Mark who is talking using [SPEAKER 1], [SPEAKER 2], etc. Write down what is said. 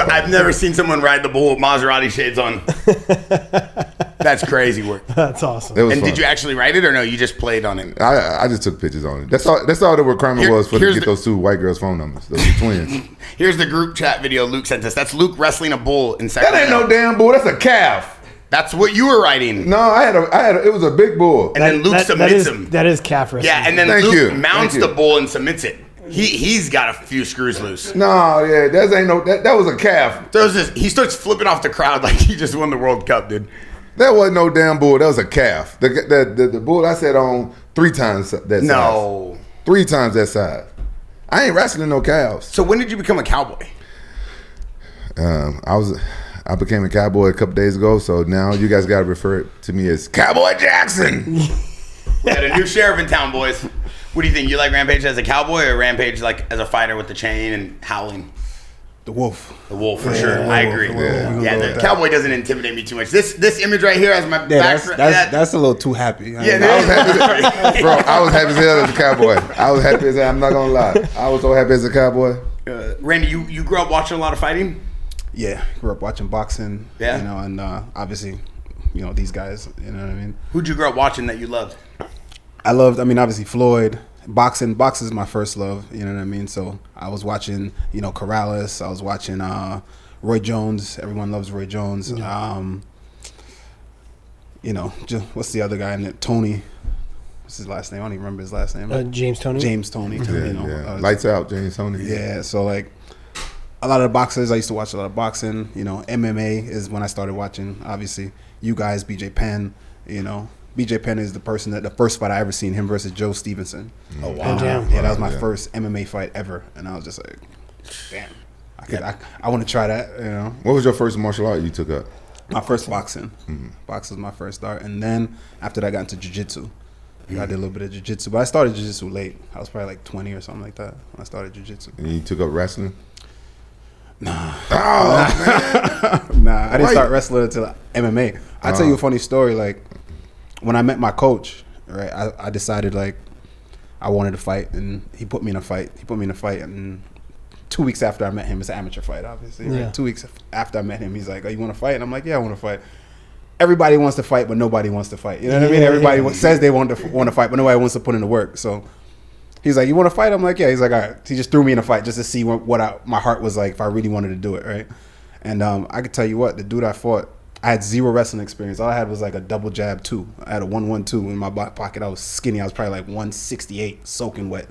[SPEAKER 1] I've never seen someone ride the bull with Maserati shades on. That's crazy work.
[SPEAKER 2] That's awesome.
[SPEAKER 1] And did you actually write it or no? You just played on it?
[SPEAKER 3] I just took pictures on it. That's all the requirement was to get those two white girls' phone numbers. Those two twins.
[SPEAKER 1] Here's the group chat video Luke sent us. That's Luke wrestling a bull in Sacramento.
[SPEAKER 3] That ain't no damn bull. That's a calf.
[SPEAKER 1] That's what you were writing.
[SPEAKER 3] No, I had it was a big bull.
[SPEAKER 1] And then Luke submits him.
[SPEAKER 2] That is calf wrestling.
[SPEAKER 1] Yeah, and then Luke mounts the bull and submits it. He's got a few screws loose.
[SPEAKER 3] No, yeah, that was a calf.
[SPEAKER 1] He starts flipping off the crowd like he just won the World Cup, dude.
[SPEAKER 3] That wasn't no damn bull. That was a calf. The bull I sat on 3 times that size.
[SPEAKER 1] No.
[SPEAKER 3] 3 times that size. I ain't wrestling no calves.
[SPEAKER 1] So when did you become a cowboy?
[SPEAKER 3] I became a cowboy a couple days ago, so now you guys got to refer to me as Cowboy Jackson.
[SPEAKER 1] We got a new sheriff in town, boys. What do you think? You like Rampage as a cowboy or Rampage like as a fighter with the chain and howling?
[SPEAKER 4] The wolf.
[SPEAKER 1] The wolf, for sure. I agree.
[SPEAKER 3] The
[SPEAKER 1] the cowboy doesn't intimidate me too much. This image right here has my back.
[SPEAKER 4] That's a little too happy.
[SPEAKER 3] I was happy as hell as a cowboy. I was happy as hell. I'm not going to lie. I was so happy as a cowboy.
[SPEAKER 1] Randy, you grew up watching a lot of fighting?
[SPEAKER 4] Yeah, grew up watching boxing.
[SPEAKER 1] Yeah.
[SPEAKER 4] You know, and obviously, you know, these guys, you know what I mean?
[SPEAKER 1] Who'd you grow up watching that you loved?
[SPEAKER 4] Obviously Floyd. Boxing is my first love, you know what I mean? So I was watching, you know, Corrales. I was watching Roy Jones. Everyone loves Roy Jones.
[SPEAKER 2] Yeah.
[SPEAKER 4] You know, what's the other guy in it? Tony. What's his last name? I don't even remember his last name.
[SPEAKER 2] James Toney.
[SPEAKER 4] James Toney.
[SPEAKER 3] Yeah,
[SPEAKER 4] you know,
[SPEAKER 3] Lights out, James Toney.
[SPEAKER 4] Yeah, so like a lot of the boxers, I used to watch a lot of boxing. You know, MMA is when I started watching, obviously. You guys, BJ Penn, you know. BJ Penn is the first fight I ever seen, him versus Joe Stevenson.
[SPEAKER 1] Oh, wow.
[SPEAKER 4] Yeah, that was my first MMA fight ever. And I was just like, damn, I want to try that, you know.
[SPEAKER 3] What was your first martial art you took up?
[SPEAKER 4] My first boxing. Boxing was my first start. And then after that, I got into jiu-jitsu. I did a little bit of jiu-jitsu, but I started jiu-jitsu late. I was probably like 20 or something like that when I started jiu-jitsu.
[SPEAKER 3] And you took up wrestling?
[SPEAKER 4] Nah.
[SPEAKER 3] Oh,
[SPEAKER 4] Nah, I didn't start wrestling until MMA. I'll tell you a funny story. Like, when I met my coach, right, I decided, like, I wanted to fight, and he put me in a fight. And 2 weeks after I met him, it's an amateur fight, obviously. Right?
[SPEAKER 2] Yeah.
[SPEAKER 4] 2 weeks after I met him, he's like, oh, you want to fight? And I'm like, yeah, I want to fight. Everybody wants to fight, but nobody wants to fight. You know what I mean? Everybody says they want to fight, but nobody wants to put in the work. So he's like, you want to fight? I'm like, yeah. He's like, all right. He just threw me in a fight just to see what my heart was like if I really wanted to do it, right? And I could tell you what, the dude I fought, I had 0 wrestling experience. All I had was like a double jab 2. I had a 1-1-2 in my back pocket. I was skinny. I was probably like 168, soaking wet.